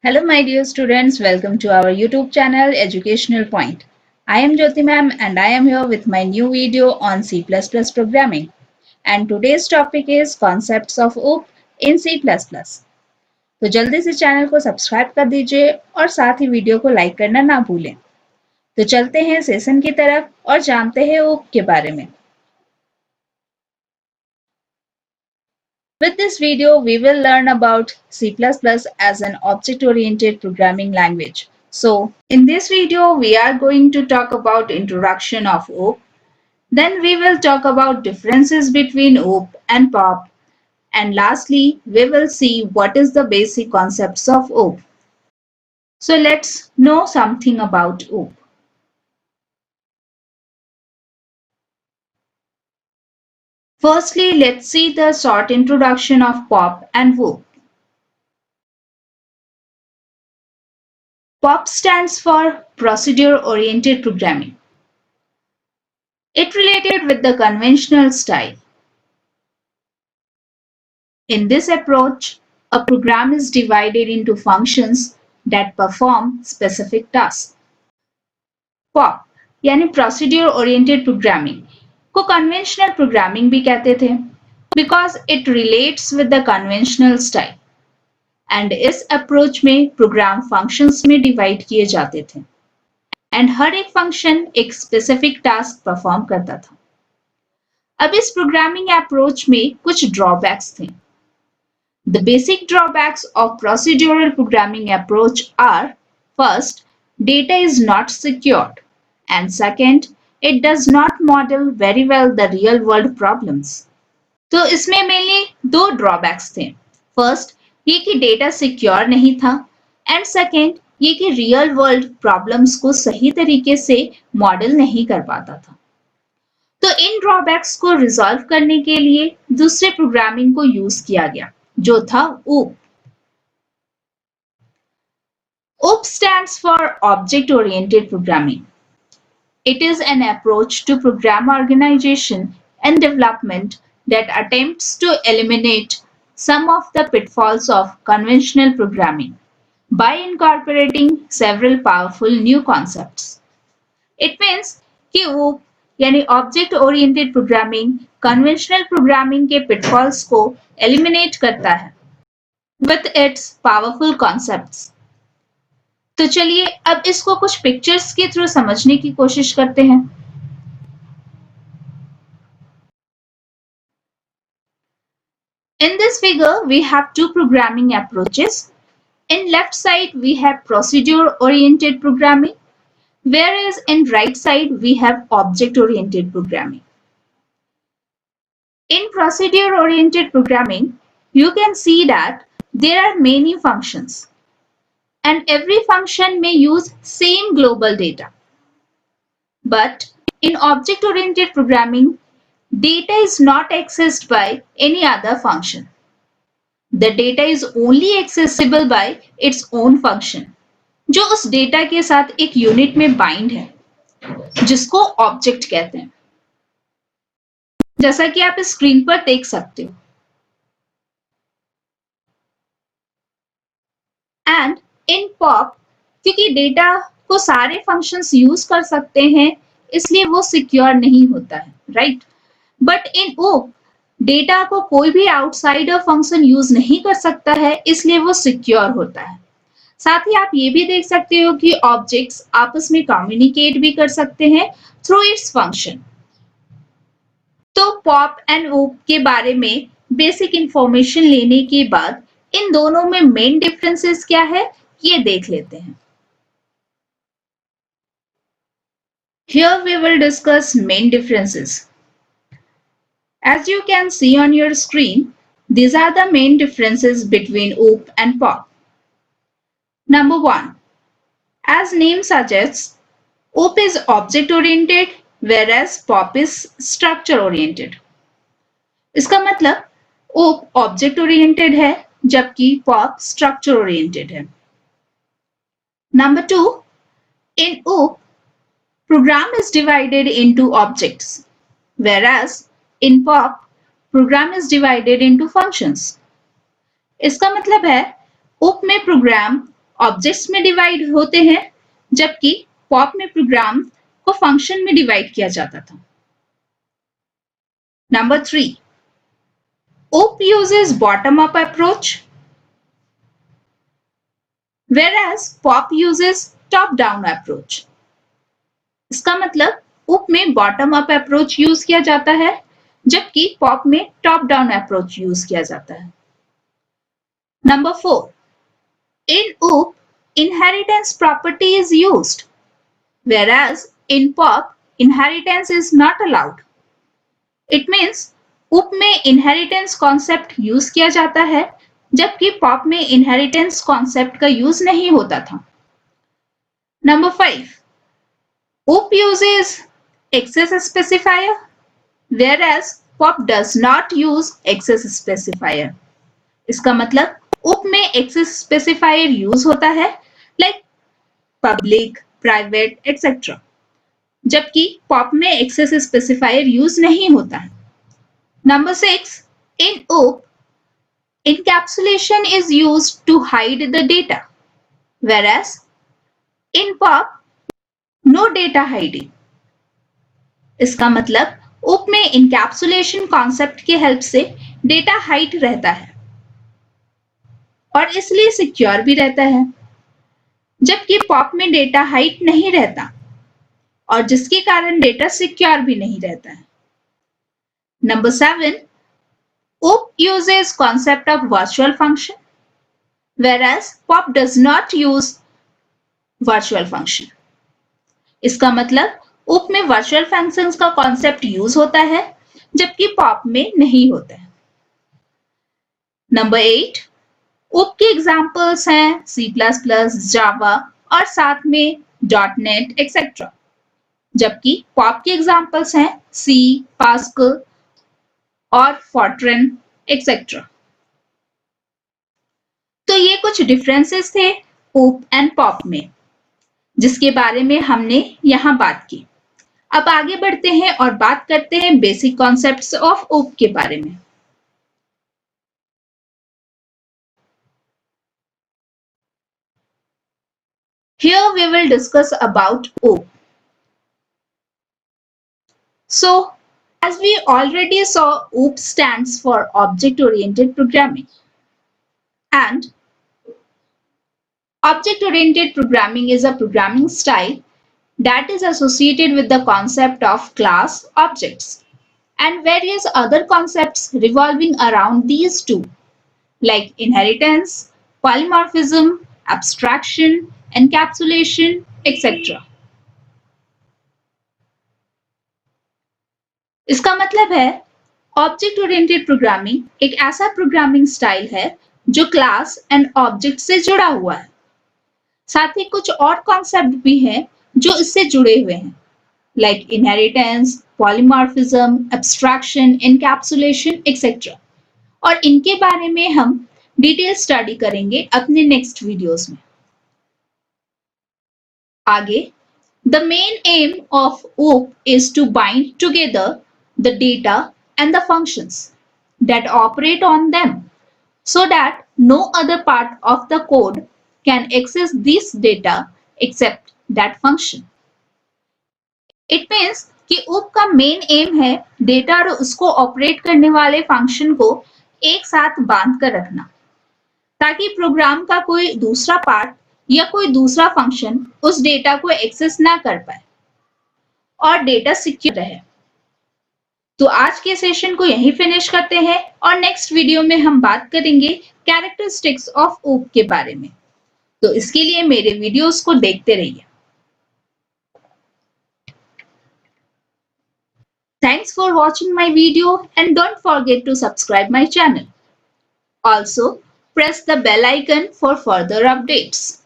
Hello, my dear students. Welcome to our YouTube channel, Educational Point. I am Jyoti ma'am and I am here with my new video on C++ programming. And today's topic is concepts of OOP in C++. तो जल्दी से channel को subscribe कर दीजिए और साथ ही video को like करना ना भूलें। तो चलते हैं सेशन की तरफ और जानते हैं OOP के बारे में। With this video, we will learn about C++ as an object-oriented programming language. So, in this video, we are going to talk about introduction of OOP. Then we will talk about differences between OOP and POP. And lastly, we will see what is the basic concepts of OOP. So let's know something about OOP. Firstly, let's see the short introduction of POP and OOP. POP stands for Procedure-Oriented Programming. It related with the conventional style. In this approach, a program is divided into functions that perform specific tasks. POP यानी Procedure Oriented Programming को Conventional Programming भी कहते थे because it relates with the conventional style. And इस approach में program functions में divide किए जाते थे. And हर एक function एक specific task perform करता था. अब इस programming approach में कुछ drawbacks थे. The basic drawbacks of procedural programming approach are: first, data is not secured, and second, it does not model very well the real world problems. तो इसमें mainly दो drawbacks थे. First, ये कि data secure नहीं था, and second, ये कि real world problems को सही तरीके से model नहीं कर पाता था. तो इन ड्रॉबैक्स को रिजॉल्व करने के लिए दूसरे प्रोग्रामिंग को यूज किया गया जो था OOP. OOP stands for Object Oriented Programming. It is an approach to program organization and development that attempts to eliminate some of the pitfalls of conventional programming by incorporating several powerful new concepts. It means कि OOP यानी object oriented programming conventional programming के pitfalls को eliminate करता है with its powerful concepts. तो चलिए अब इसको कुछ पिक्चर्स के थ्रू समझने की कोशिश करते हैं. In this figure, we have two programming approaches. In left side, we have procedure-oriented programming, whereas in right side, we have object-oriented programming. In procedure-oriented programming, you can see that there are many functions, and every function may use same global data. But in object-oriented programming, data is not accessed by any other function. The data is only accessible by its own function, जो उस data के साथ एक unit में bind है, जिसको object कहते हैं, जैसा कि आप इस स्क्रीन पर देख सकते हो. एंड इन पॉप, क्योंकि डेटा को सारे फंक्शंस यूज कर सकते हैं, इसलिए वो सिक्योर नहीं होता है, right. But in OOP, data को कोई भी आउटसाइडर फंक्शन यूज नहीं कर सकता है, इसलिए वो सिक्योर होता है. साथ ही आप ये भी देख सकते हो कि ऑब्जेक्ट्स आपस में कम्युनिकेट भी कर सकते हैं थ्रू इट्स फंक्शन. तो पॉप एंड OOP के बारे में बेसिक इंफॉर्मेशन लेने के बाद इन दोनों में मेन डिफरेंसेस क्या है ये देख लेते हैं. Here we will discuss main differences. As you can see on your screen, these are the main differences between OOP and POP. Number 1. As name suggests, OOP is object-oriented, whereas POP is structure-oriented. इसका मतलब OOP object-oriented है, जबकि POP structure-oriented है. Number 2. In OOP, program is divided into objects, whereas in POP, program is divided into functions. इसका मतलब है OOP में programme objects में डिवाइड होते हैं, जबकि पॉप में प्रोग्राम को फंक्शन में डिवाइड किया जाता था। Number 3. OOP uses bottom-up approach, whereas POP uses top-down approach. इसका मतलब OOP में bottom-up approach यूज किया जाता है, जबकि POP में top-down approach यूज किया जाता है। Number 4. In OOP, inheritance property is used, whereas in POP, inheritance is not allowed. It means UP में इनहेरिटेंस कॉन्सेप्ट यूज किया जाता है, जबकि पॉप में इनहेरिटेंस कॉन्सेप्ट का यूज नहीं होता था। Number 5. UP uses access specifier, whereas POP does not use access specifier. इसका मतलब UP में access specifier यूज होता है, like public, private, etc. जबकि POP में access specifier यूज नहीं होता है। Number 6. In OOP, encapsulation is used to hide the data, whereas in POP, no data hiding. इसका मतलब OOP में encapsulation concept के हेल्प से डेटा हाइड रहता है और इसलिए सिक्योर भी रहता है, जबकि POP में डेटा हाइड नहीं रहता और जिसके कारण डेटा सिक्योर भी नहीं रहता है। Number 7. OOP uses concept of virtual function, whereas POP does not use virtual function. इसका मतलब OOP में virtual functions का concept यूज होता है, जबकि POP में नहीं होता है। Number 8. OOP के एग्जाम्पल्स हैं C++, Java और साथ में .NET, etc. जबकि POP के एग्जाम्पल्स हैं C, Pascal और Fortran, etc. तो ये कुछ डिफरेंसेस थे OOP एंड POP में, जिसके बारे में हमने यहाँ बात की। अब आगे बढ़ते हैं और बात करते हैं बेसिक कॉन्सेप्ट्स ऑफ OOP के बारे में। Here we will discuss about OOP. So, as we already saw, OOP stands for Object-Oriented Programming. And Object-Oriented Programming is a programming style that is associated with the concept of class objects and various other concepts revolving around these two, like inheritance, polymorphism, abstraction, encapsulation, etc. इसका मतलब है object oriented programming एक ऐसा programming style है जो class and object से जुड़ा हुआ है। साथ ही कुछ और कॉन्सेप्ट भी हैं जो इससे जुड़े हुए हैं, like inheritance, polymorphism, abstraction, encapsulation, etcetera. और इनके बारे में हम डिटेल स्टडी करेंगे अपने नेक्स्ट वीडियोस में। आगे, the main aim of OOP is to bind together the data and the functions that operate on them so that no other part of the code can access this data except that function. It means कि OOP का main M है data और उसको operate करने वाले function को एक साथ बांध कर रखना, ताकि प्रोग्राम का कोई दूसरा पार्ट या कोई दूसरा फंक्शन उस डेटा को एक्सेस ना कर पाए और डेटा सिक्योर रहे। तो आज के सेशन को यहीं फिनिश करते हैं और नेक्स्ट वीडियो में हम बात करेंगे कैरेक्टरिस्टिक्स ऑफ OOP के बारे में। तो इसके लिए मेरे वीडियोस को देखते रहिए। Thanks for watching my video and don't forget to subscribe my channel. Also, press the bell icon for further updates.